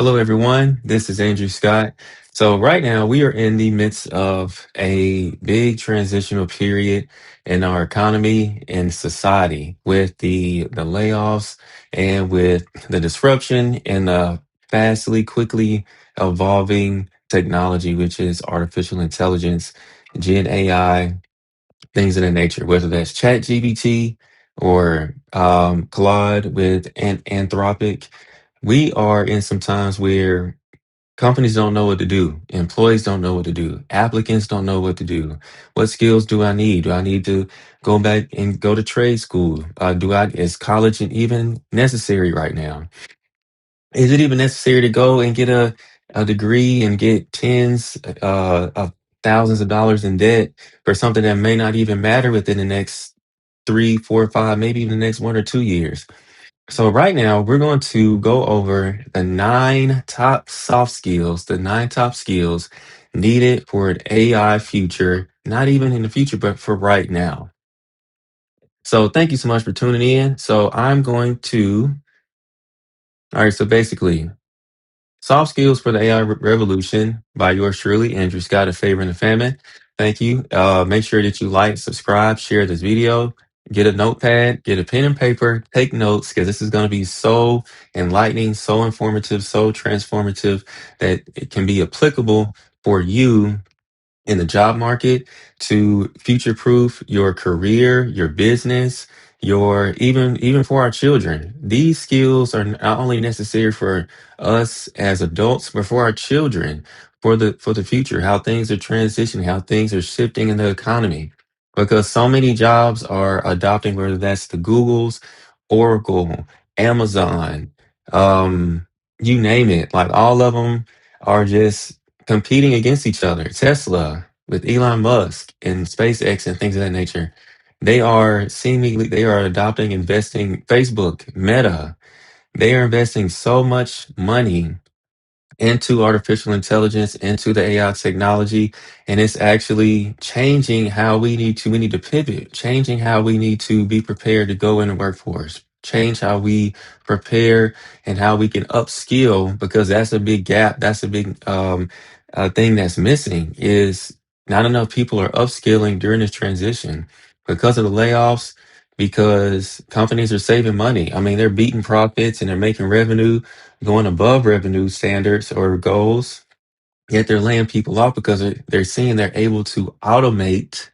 Hello, everyone. This is Andrew Scott. So, right now, we are in the midst of a big transitional period in our economy and society with the layoffs and with the disruption and the quickly evolving technology, which is artificial intelligence, Gen AI, things of that nature, whether that's ChatGPT or Claude with Anthropic. We are in some times where companies don't know what to do, employees don't know what to do, applicants don't know what to do. What skills do I need? Do I need to go back and go to trade school? Is college even necessary right now? Is it even necessary to go and get a degree and get tens of thousands of dollars in debt for something that may not even matter within the next 3, 4, 5, maybe even the next 1 or 2 years? So right now we're going to go over the nine top skills needed for an AI future, not even in the future, but for right now. So thank you so much for tuning in. All right, so basically, Soft Skills for the AI Revolution by yours truly, Andrew Scott of Favor and the Famine. Thank you. Make sure that you like, subscribe, share this video, get a notepad, get a pen and paper, take notes, because this is going to be so enlightening, so informative, so transformative that it can be applicable for you in the job market to future proof your career, your business, your even for our children. These skills are not only necessary for us as adults, but for our children, for the future, how things are transitioning, how things are shifting in the economy. Because so many jobs are adopting, whether that's the Googles, Oracle, Amazon, you name it, like all of them are just competing against each other. Tesla with Elon Musk and SpaceX and things of that nature. They are adopting, investing, Facebook, Meta. They are investing so much money into artificial intelligence, into the AI technology, and it's actually changing how we need to pivot, changing how we need to be prepared to go in the workforce, change how we prepare and how we can upskill, because that's a big gap. That's a big thing that's missing is not enough people are upskilling during this transition because of the layoffs, because companies are saving money. I mean, they're beating profits and they're making revenue going above revenue standards or goals, yet they're laying people off because they're seeing they're able to automate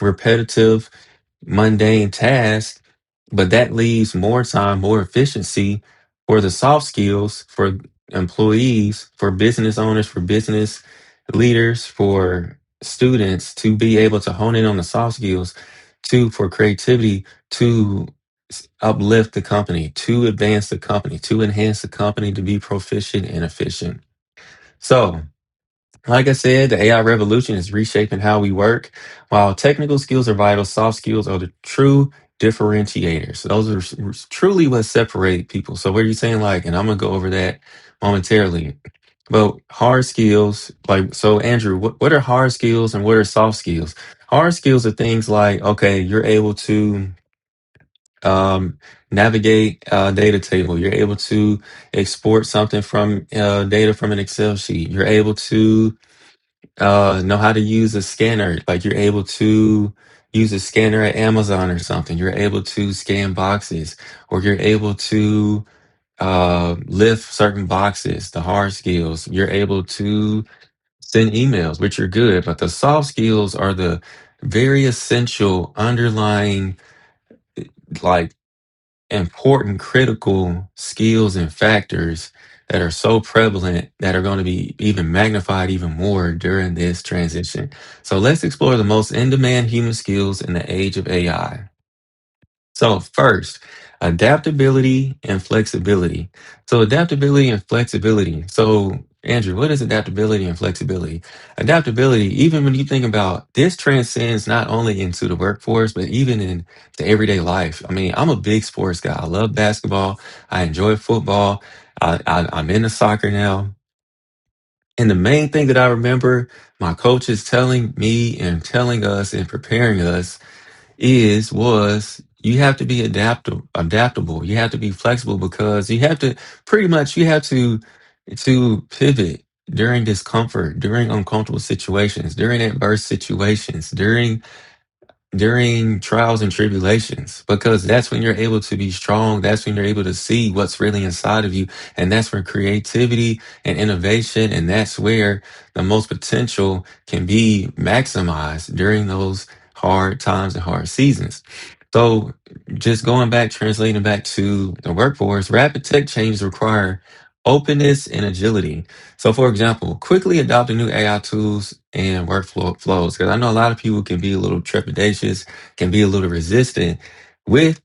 repetitive, mundane tasks, but that leaves more time, more efficiency for the soft skills for employees, for business owners, for business leaders, for students to be able to hone in on the soft skills, for creativity, to uplift the company, to advance the company, to enhance the company, to be proficient and efficient. So, like I said, the AI revolution is reshaping how we work. While technical skills are vital, soft skills are the true differentiators. So those are truly what separate people. So what are you saying? Like, and I'm gonna go over that momentarily. But hard skills, like, so Andrew, what are hard skills and what are soft skills? Hard skills are things like, okay, you're able to um, navigate a data table. You're able to export something from data from an Excel sheet. You're able to know how to use a scanner. Like you're able to use a scanner at Amazon or something. You're able to scan boxes, or you're able to lift certain boxes, the hard skills. You're able to send emails, which are good, but the soft skills are the very essential underlying, like, important critical skills and factors that are so prevalent that are going to be even magnified even more during this transition. So let's explore the most in-demand human skills in the age of AI. So first, adaptability and flexibility. So adaptability and flexibility. So Andrew, what is adaptability and flexibility? Adaptability, even when you think about this, transcends not only into the workforce, but even in the everyday life. I mean, I'm a big sports guy. I love basketball. I enjoy football. I'm into soccer now. And the main thing that I remember my coaches telling me and telling us and preparing us was you have to be adaptable. You have to be flexible because you have to pretty much you have to pivot during discomfort, during uncomfortable situations, during adverse situations, during trials and tribulations, because that's when you're able to be strong. That's when you're able to see what's really inside of you. And that's where creativity and innovation, and that's where the most potential can be maximized during those hard times and hard seasons. So just going back, translating back to the workforce, rapid tech changes require openness and agility. So, for example, quickly adopting new AI tools and workflow flows, because I know a lot of people can be a little trepidatious, can be a little resistant with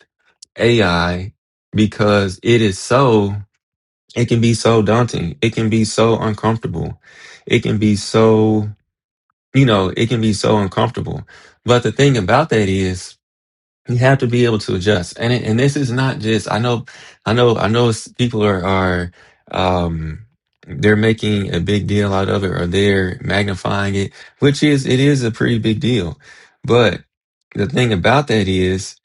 AI because it can be so daunting. It can be so uncomfortable. It can be so, it can be so uncomfortable. But the thing about that is, you have to be able to adjust, and this is not just. I know. People are um, they're making a big deal out of it, or they're magnifying it, which is it is a pretty big deal. But the thing about that is,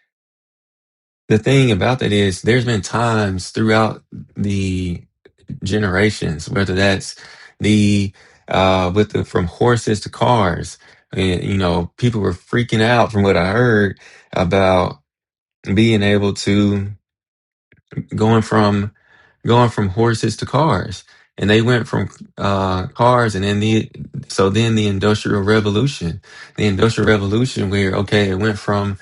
there's been times throughout the generations, whether that's the with the from horses to cars, and people were freaking out from what I heard about being able to going from going from horses to cars, and they went from cars, and then the industrial revolution, where okay, it went from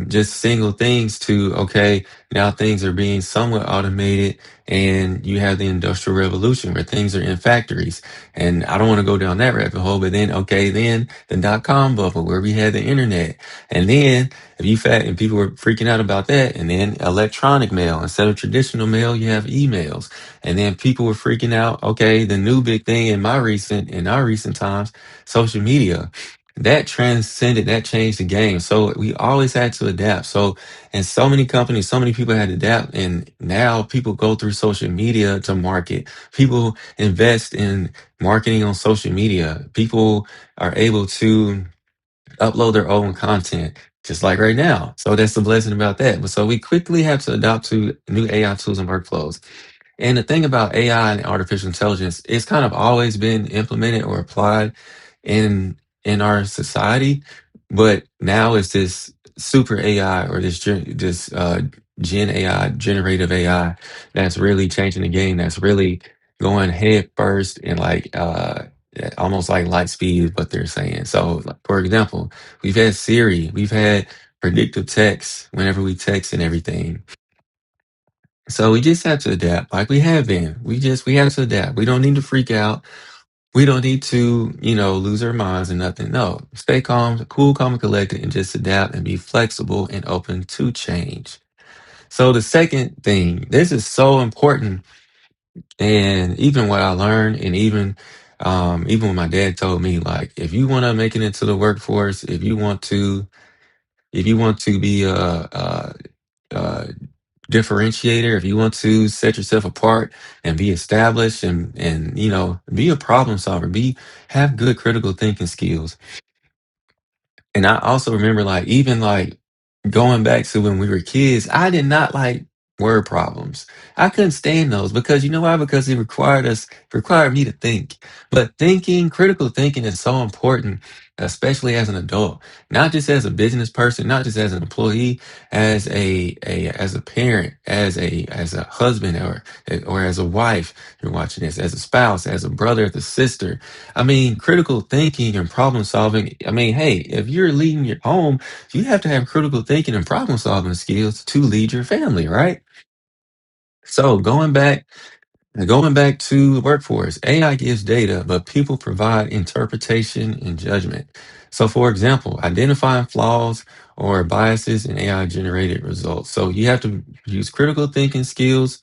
just single things to okay, now things are being somewhat automated, and you have the industrial revolution where things are in factories. And I don't want to go down that rabbit hole, but then okay, then the dot-com bubble where we had the internet, and then if you fat and people were freaking out about that, and then electronic mail instead of traditional mail, you have emails, and then people were freaking out. Okay, the new big thing in our recent times, social media, that changed the game. So we always had to adapt. So and so many companies, so many people had to adapt, and now people go through social media to market. People invest in marketing on social media. People are able to upload their own content, just like right now. So that's the blessing about that. But so we quickly have to adopt to new AI tools and workflows. And the thing about AI and artificial intelligence, it's kind of always been implemented or applied in our society, but now it's this super AI, or this Gen AI, generative AI, that's really changing the game. That's really going head first and like almost like light speed is what they're saying. So, like, for example, we've had Siri, we've had predictive text whenever we text and everything. So we just have to adapt, like we have been. We have to adapt. We don't need to freak out. We don't need to, lose our minds and nothing. No, stay calm, cool, calm, and collected, and just adapt and be flexible and open to change. So the second thing, this is so important, and even what I learned, and even when my dad told me, like, if you want to make it into the workforce, if you want to be a differentiator, if you want to set yourself apart and be established, and be a problem solver, have good critical thinking skills. And I also remember, like, even like going back to when we were kids, I did not like word problems. I couldn't stand those because you know why? Because required me to think. But critical thinking is so important, especially as an adult, not just as a business person, not just as an employee, as a parent, as a husband, or as a wife. You're watching this as a spouse, as a brother, as a sister. I mean, critical thinking and problem solving. I mean, hey, if you're leading your home, you have to have critical thinking and problem solving skills to lead your family, right? So going back to the workforce, AI gives data, but people provide interpretation and judgment. So, for example, identifying flaws or biases in AI generated results. So you have to use critical thinking skills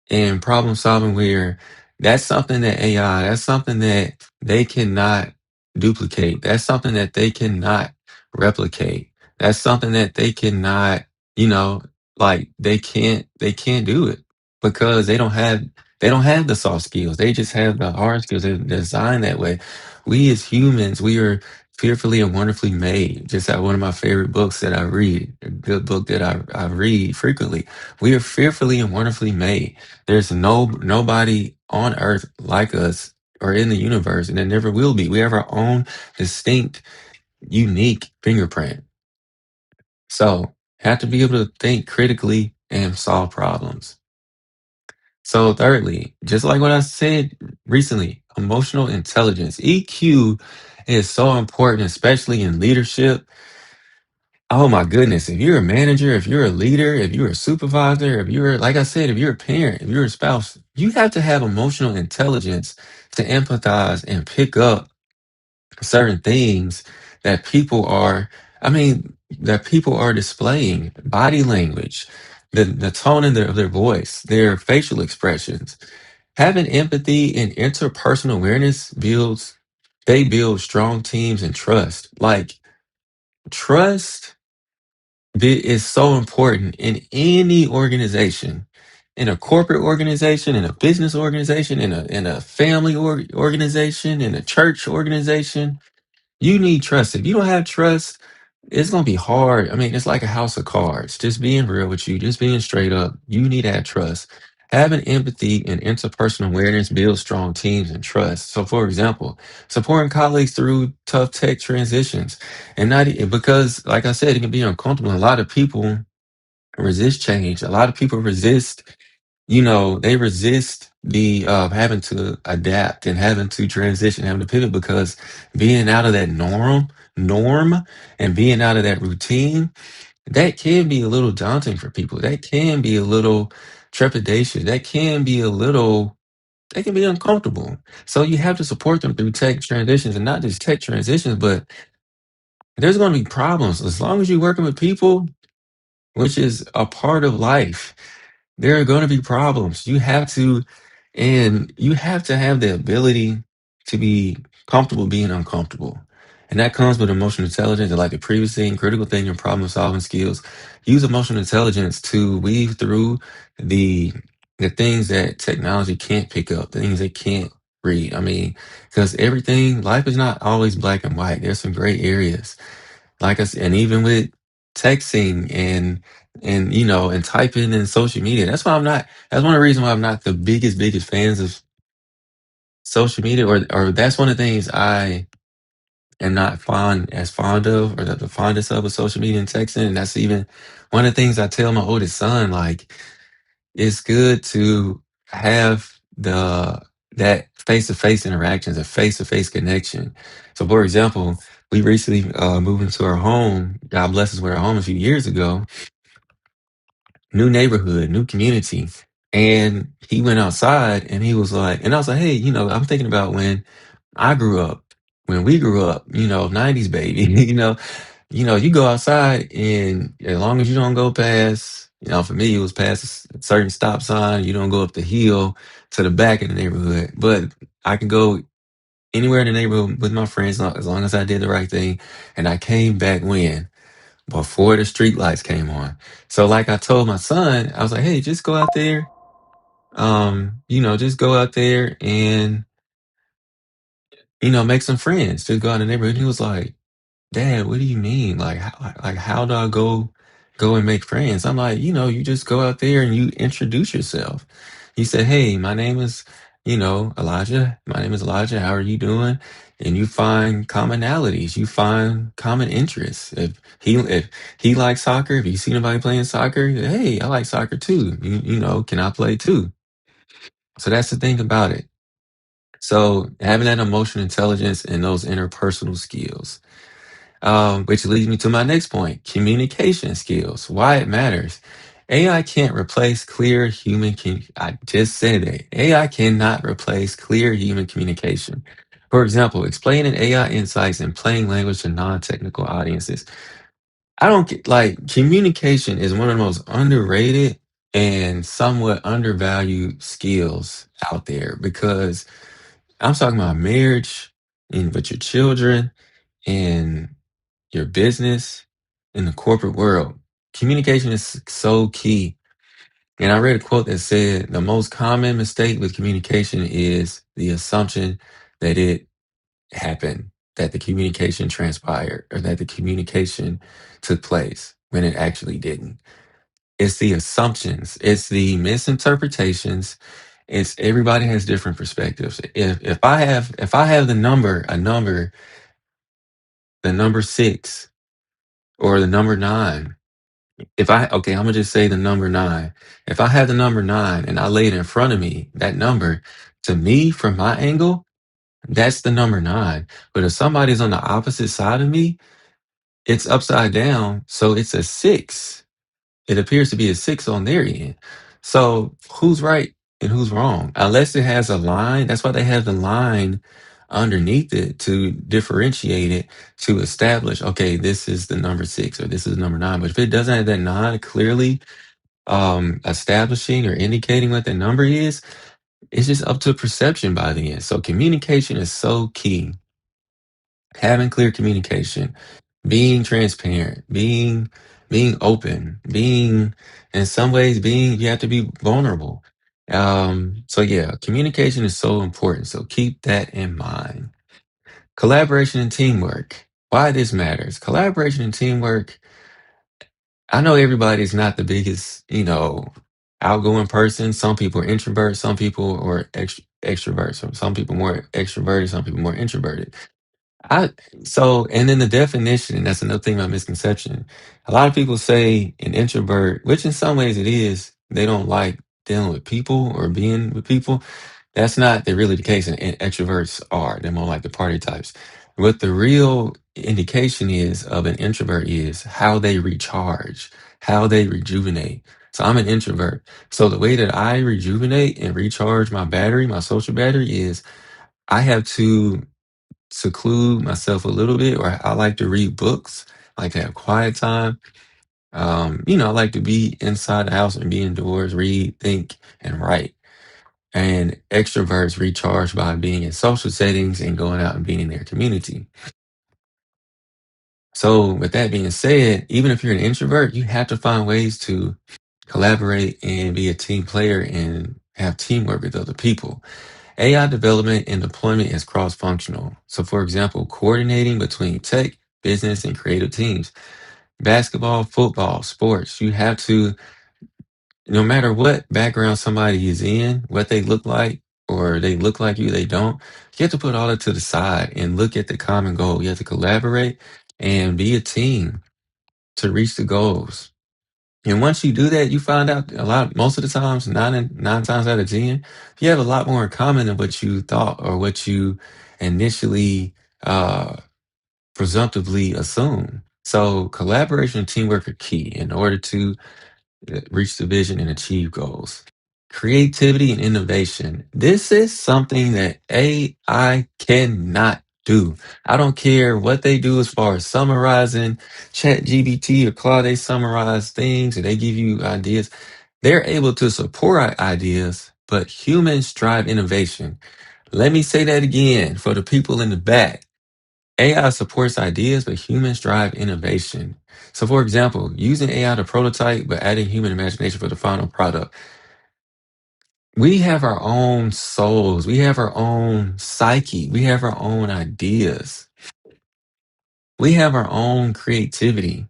and problem solving, where that's something that they cannot duplicate. That's something that they cannot replicate. That's something that they cannot, you know, like they can't do it because they don't have the soft skills. They just have the hard skills. They're designed that way. We as humans, we are fearfully and wonderfully made. Just like one of my favorite books that I read, a good book that I read frequently. We are fearfully and wonderfully made. There's nobody on earth like us or in the universe, and there never will be. We have our own distinct, unique fingerprint. So have to be able to think critically and solve problems. So thirdly, just like what I said recently, emotional intelligence, EQ is so important, especially in leadership. Oh my goodness. If you're a manager, if you're a leader, if you're a supervisor, if you're, like I said, if you're a parent, if you're a spouse, you have to have emotional intelligence to empathize and pick up certain things that people are, I mean, that people are displaying, body language, the tone of their voice, their facial expressions. Having empathy and interpersonal awareness they build strong teams and trust. Like, trust is so important in any organization, in a corporate organization, in a business organization, in a family organization, in a church organization. You need trust. If you don't have trust, it's gonna be hard. I mean, it's like a house of cards. Just being real with you, just being straight up. You need to have trust. Having empathy and interpersonal awareness builds strong teams and trust. So, for example, supporting colleagues through tough tech transitions, and not because, like I said, it can be uncomfortable. A lot of people resist change. A lot of people resist, they resist the having to adapt and having to transition, having to pivot because being out of that norm and being out of that routine, that can be a little daunting for people. That can be a little trepidation. That can be uncomfortable. So you have to support them through tech transitions, and not just tech transitions, but there's going to be problems. As long as you're working with people, which is a part of life, there are going to be problems. You have to have the ability to be comfortable being uncomfortable. And that comes with emotional intelligence, and like the previous thing, critical thinking, problem solving skills. Use emotional intelligence to weave through the the things that technology can't pick up, the things it can't read. I mean, because life is not always black and white. There's some gray areas. Like I said, and even with texting and typing in social media. That's one of the reasons why I'm not the biggest fans of social media, or that's one of the things I am not fond of, or the fondest of with social media and texting. And that's even one of the things I tell my oldest son, like, it's good to have that face-to-face interactions, a face-to-face connection. So, for example, we recently moved into our home. God bless us with our home a few years ago. New neighborhood, new community. And he went outside and he was like, and I was like, hey, I'm thinking about when I grew up, when we grew up, 90s baby, you go outside and as long as you don't go past, for me, it was past a certain stop sign, you don't go up the hill to the back of the neighborhood. But I can go anywhere in the neighborhood with my friends as long as I did the right thing. And I came back before the street lights came on. So like I told my son, I was like, hey, just go out there. Just go out there and, make some friends. Just go out in the neighborhood. And he was like, Dad, what do you mean? How do I go and make friends? I'm like, you just go out there and you introduce yourself. He said, hey, my name is, Elijah. My name is Elijah. How are you doing? And you find commonalities. You find common interests. If he likes soccer, if you see anybody playing soccer, hey, I like soccer too. Can I play too? So that's the thing about it. So having that emotional intelligence and those interpersonal skills. Which leads me to my next point, communication skills, why it matters. AI can't replace clear I just said that. AI cannot replace clear human communication. For example, explaining AI insights in plain language to non-technical audiences. I don't get, like, communication is one of the most underrated and somewhat undervalued skills out there, because I'm talking about marriage and with your children and your business, in the corporate world. Communication is so key. And I read a quote that said the most common mistake with communication is the assumption that it happened. that the communication transpired or that the communication took place when it actually didn't. It's the assumptions, it's the misinterpretations. It's everybody has different perspectives. If I have the number 6 or the number 9, if I okay, I'm gonna just say the number 9. If I have the number 9 and I lay it in front of me, that number, to me, from my angle, that's the number 9. But if somebody's on the opposite side of me, it's upside down, so it's a 6. It appears to be a 6 on their end. So who's right and who's wrong? Unless it has a line, that's why they have the line underneath it to differentiate it, to establish, okay, this is the number 6 or this is number 9. But if it doesn't have that 9 clearly establishing or indicating what the number is, it's just up to perception by the end. So communication is so key. Having clear communication, being transparent, being open, being, in some ways, being, you have to be vulnerable. So yeah, communication is so important. So keep that in mind. Collaboration and teamwork. Why this matters. Collaboration and teamwork. I know everybody's not the biggest, outgoing person. Some people are introverts, some people are extroverts, some people more extroverted, some people more introverted. I and then the definition, and that's another thing about misconception. A lot of people say an introvert, which in some ways it is, they don't like dealing with people or being with people. That's not really the case, and extroverts are. They're more like the party types. What the real indication is of an introvert is how they recharge, how they rejuvenate. So I'm an introvert. So the way that I rejuvenate and recharge my battery, my social battery, is I have to seclude myself a little bit, or I like to read books, I like to have quiet time. I like to be inside the house and be indoors, read, think, and write. And extroverts recharge by being in social settings and going out and being in their community. So, with that being said, even if you're an introvert, you have to find ways to collaborate and be a team player and have teamwork with other people. AI development and deployment is cross functional. So, for example, coordinating between tech, business, and creative teams. Basketball, football, sports, you have to, no matter what background somebody is in, what they look like, or they look like you, they don't, you have to put all that to the side and look at the common goal. You have to collaborate and be a team to reach the goals. And once you do that, you find out most of the times, nine times out of 10, you have a lot more in common than what you thought or what you initially uh, presumptively assumed. So collaboration and teamwork are key in order to reach the vision and achieve goals. Creativity and innovation. This is something that AI cannot do. I don't care what they do as far as summarizing. Chat GBT or Claude, they summarize things and they give you ideas. They're able to support our ideas, but humans drive innovation. Let me say that again for the people in the back. AI supports ideas, but humans drive innovation. So, for example, using AI to prototype, but adding human imagination for the final product. We have our own souls. We have our own psyche. We have our own ideas. We have our own creativity.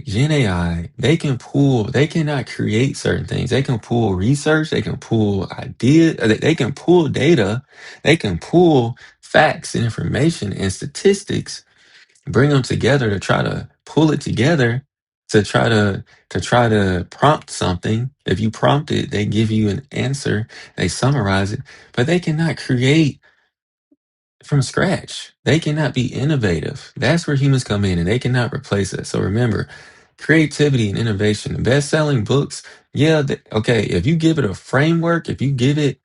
Gen AI, they cannot create certain things. They can pull research, they can pull ideas, they can pull data, they can pull facts and information and statistics, bring them together to try to pull it together to try to prompt something. If you prompt it, they give you an answer, they summarize it, but they cannot create from scratch. They cannot be innovative. That's where humans come in and they cannot replace us. So remember, creativity and innovation, the best-selling books, yeah, okay, if you give it a framework, if you give it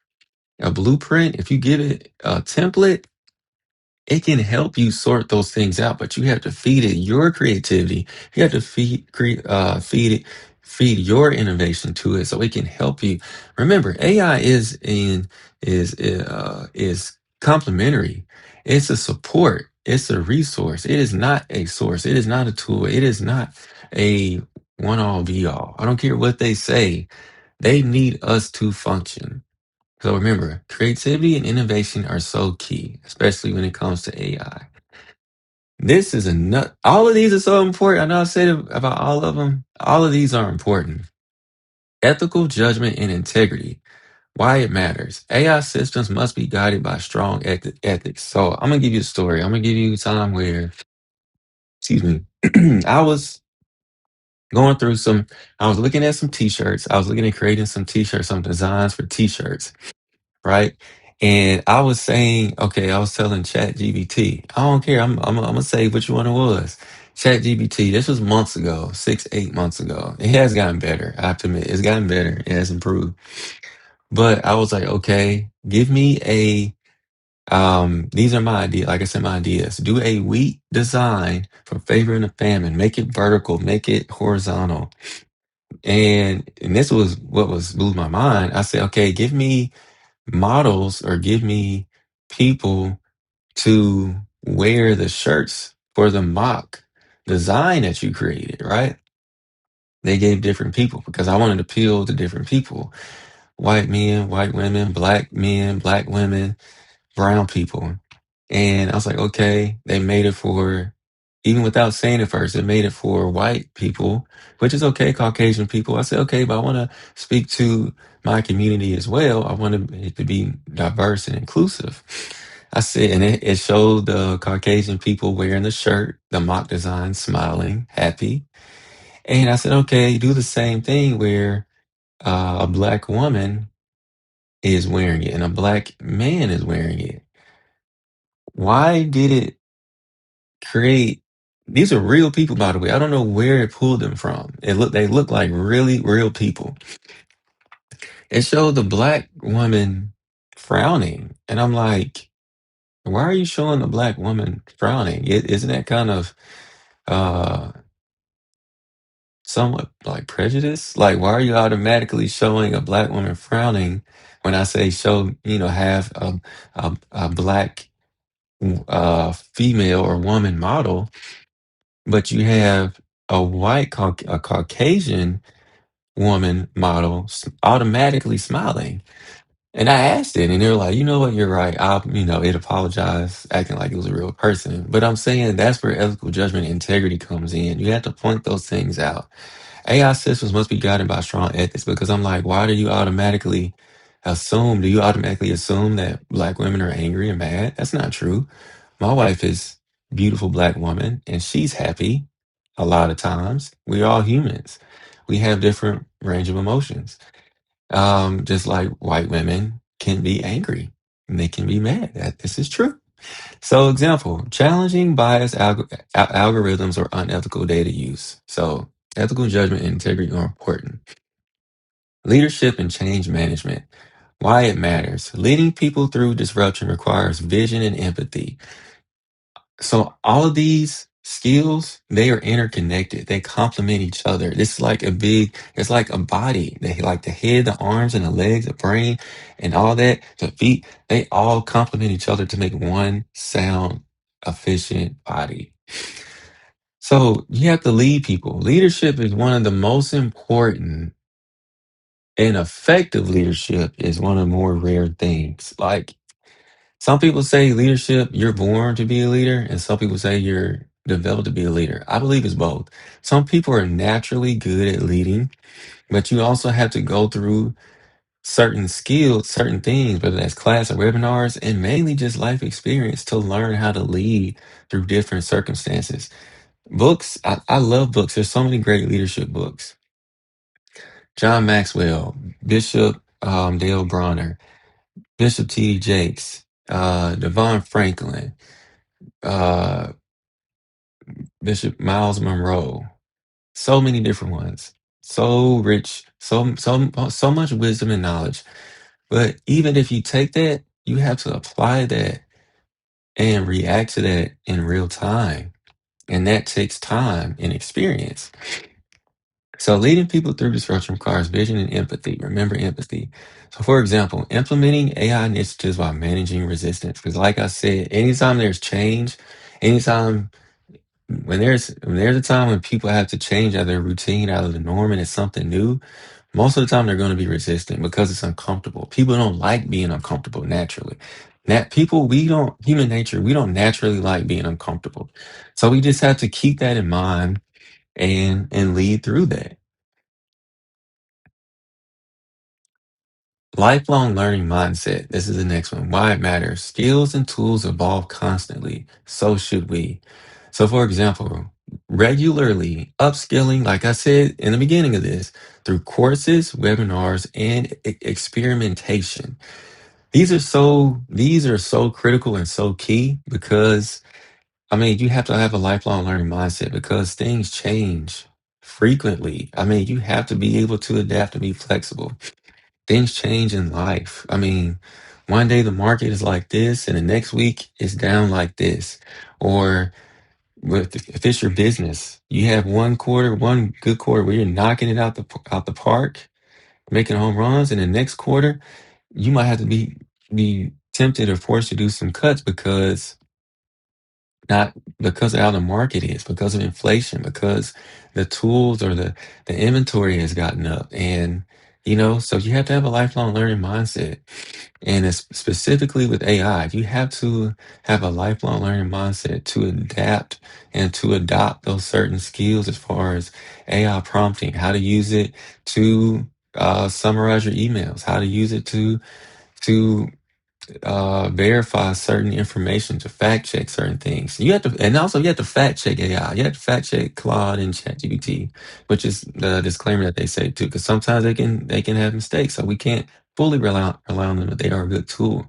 a blueprint, if you give it a template, it can help you sort those things out, but you have to feed it your creativity. You have to feed your innovation to it so it can help you. Remember, AI is complementary. It's a support. It's a resource. It is not a source. It is not a tool. It is not a one all be all. I don't care what they say. They need us to function. So remember, creativity and innovation are so key, especially when it comes to AI. This is a nut. All of these are so important. I know I said it about all of them. All of these are important. Ethical judgment and integrity. Why it matters. AI systems must be guided by strong ethics. So I'm gonna give you a story. I'm gonna give you a time where, excuse me, I was going through some. I was looking at some t-shirts. I was looking at creating some t-shirts, some designs for t-shirts, right? And I was saying, okay, I was telling Chat GBT, I don't care. I'm gonna say which one it was. Chat GBT. This was months ago, 6, 8 months ago. It has gotten better. I have to admit, it's gotten better. It has improved. But I was like, okay, give me a these are my ideas. Like I said, my ideas. Do a wheat design for favoring the famine. Make it vertical, make it horizontal. And this was what was blew my mind. I said, okay, give me models or give me people to wear the shirts for the mock design that you created, right? They gave different people because I wanted to appeal to different people. White men, white women, black women, brown people. And I was like, okay, they made it for, even without saying it first, they made it for white people, which is okay, Caucasian people. I said, okay, but I want to speak to my community as well. I want it to be diverse and inclusive. I said, and it showed the Caucasian people wearing the shirt, the mock design, smiling, happy. And I said, okay, do the same thing where a black woman is wearing it and a black man is wearing it. Why did it create? These are real people, by the way. I don't know where it pulled them from. They look like really real people. It showed the black woman frowning, and I'm like, why are you showing the black woman frowning? Isn't that kind of uh somewhat like prejudice? Like, why are you automatically showing a black woman frowning when I say show, have a black female or woman model, but you have a Caucasian woman model automatically smiling. And I asked it, and they were like, you know what, you're right. It apologized, acting like it was a real person. But I'm saying that's where ethical judgment and integrity comes in. You have to point those things out. AI systems must be guided by strong ethics because I'm like, why do you automatically assume that black women are angry and mad? That's not true. My wife is a beautiful black woman and she's happy a lot of times. We're all humans. We have different range of emotions. Just like white women can be angry and they can be mad. This is true. So, example, challenging biased algorithms or unethical data use. So, ethical judgment and integrity are important. Leadership and change management. Why it matters. Leading people through disruption requires vision and empathy. So all of these skills, they are interconnected. They complement each other. It's like a body. They like the head, the arms, and the legs, the brain, and all that, the feet, they all complement each other to make one sound, efficient body. So you have to lead people. Leadership is one of the most important, and effective leadership is one of the more rare things. Like, some people say leadership, you're born to be a leader, and some people say you're developed to be a leader. I believe it's both. Some people are naturally good at leading, but you also have to go through certain skills, certain things, whether that's class or webinars, and mainly just life experience to learn how to lead through different circumstances. Books, I love books. There's so many great leadership books. John Maxwell, Bishop Dale Bronner, Bishop T.D. Jakes, Devon Franklin, uh, Bishop Miles Monroe. So many different ones. So rich, so much wisdom and knowledge. But even if you take that, you have to apply that and react to that in real time. And that takes time and experience. So leading people through disruption requires vision and empathy. Remember empathy. So for example, implementing AI initiatives while managing resistance. Because like I said, anytime there's change, anytime when there's a time when people have to change out of their routine, out of the norm, and it's something new, most of the time they're going to be resistant because it's uncomfortable. People don't like being uncomfortable naturally. We don't, human nature, we don't naturally like being uncomfortable. So we just have to keep that in mind and lead through that. Lifelong learning mindset. This is the next one. Why it matters. Skills and tools evolve constantly. So should we. So, for example, regularly upskilling, like I said in the beginning of this, through courses, webinars, and experimentation. These are so critical and so key because I mean you have to have a lifelong learning mindset because things change frequently. I mean, you have to be able to adapt and be flexible. Things change in life. I mean, one day the market is like this, and the next week it's down like this. Or if it's your business, you have one good quarter where you're knocking it out the park, making home runs, and the next quarter you might have to be tempted or forced to do some cuts because not because of how the market is, because of inflation, because the tools or the inventory has gotten up. And, so you have to have a lifelong learning mindset. And it's specifically with AI, you have to have a lifelong learning mindset to adapt and to adopt those certain skills as far as AI prompting, how to use it to summarize your emails, how to use it to verify certain information, to fact check certain things. And also you have to fact check AI. You have to fact check Claude and ChatGPT, which is the disclaimer that they say too, because sometimes they can have mistakes. So we can't fully rely on them, but they are a good tool.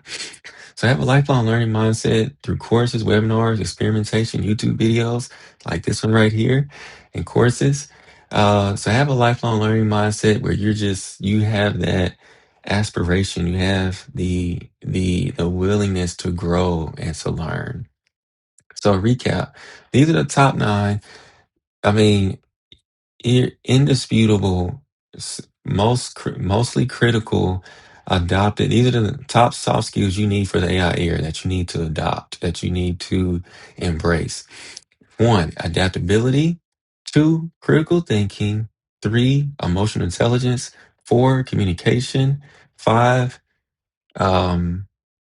So have a lifelong learning mindset through courses, webinars, experimentation, YouTube videos like this one right here, and courses. So have a lifelong learning mindset where you have that aspiration, you have the willingness to grow and to learn. So recap, these are the top nine. I mean, indisputable, mostly critical, adopted. These are the top soft skills you need for the AI era that you need to adopt, that you need to embrace. One, adaptability. Two, critical thinking. Three, emotional intelligence. Four, communication. Five,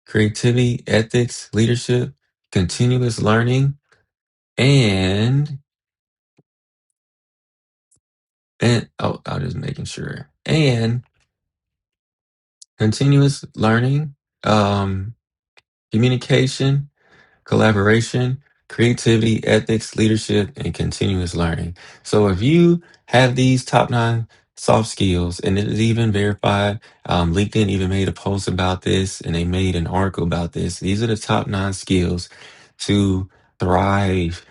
creativity, ethics, leadership, continuous learning, and I'm just making sure. And continuous learning, um, communication, collaboration, creativity, ethics, leadership, and continuous learning. So if you have these top nine soft skills, and it is even verified, LinkedIn even made a post about this, and they made an article about this. These are the top nine skills to thrive,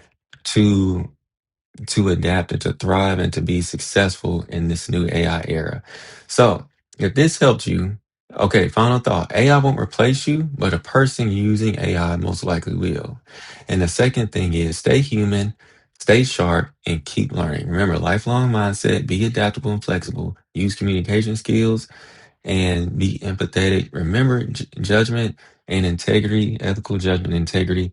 to adapt and to thrive and to be successful in this new AI era. So, if this helped you, okay, final thought. AI won't replace you, but a person using AI most likely will. And the second thing is stay human, stay sharp, and keep learning. Remember, lifelong mindset, be adaptable and flexible, use communication skills, and be empathetic. Remember, judgment and integrity, ethical judgment and integrity.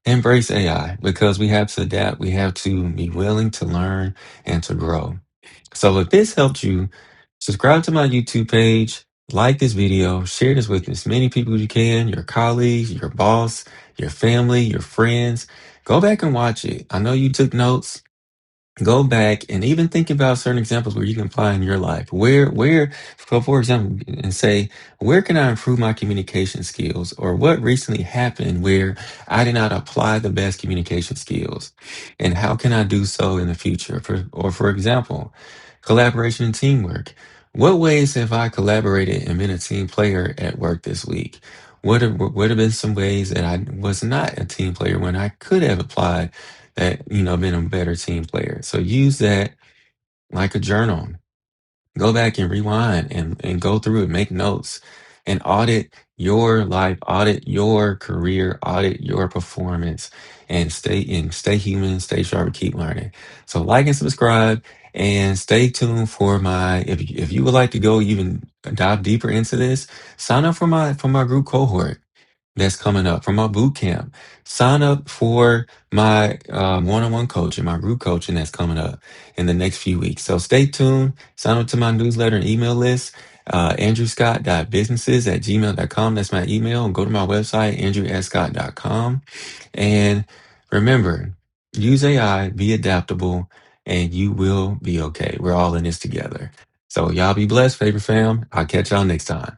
Embrace AI because we have to adapt. We have to be willing to learn and to grow. So if this helped you, subscribe to my YouTube page, like this video, share this with as many people as you can, your colleagues, your boss, your family, your friends. Go back and watch it. I know you took notes. Go back and even think about certain examples where you can apply in your life. For example, and say, where can I improve my communication skills? Or what recently happened where I did not apply the best communication skills? And how can I do so in the future? For example, collaboration and teamwork. What ways have I collaborated and been a team player at work this week? What have been some ways that I was not a team player when I could have applied that, been a better team player? So use that like a journal. Go back and rewind and go through it, make notes and audit your life, audit your career, audit your performance, and stay human, stay sharp, and keep learning. So like and subscribe and stay tuned for if you would like to go even dive deeper into this, sign up for my group cohort. that's coming up for my boot camp. Sign up for my one-on-one coaching, my group coaching that's coming up in the next few weeks. So stay tuned. Sign up to my newsletter and email list. andrewscott.businesses@gmail.com. That's my email. And go to my website, andrewscott.com. And remember, use AI, be adaptable, and you will be okay. We're all in this together. So y'all be blessed, favorite fam. I'll catch y'all next time.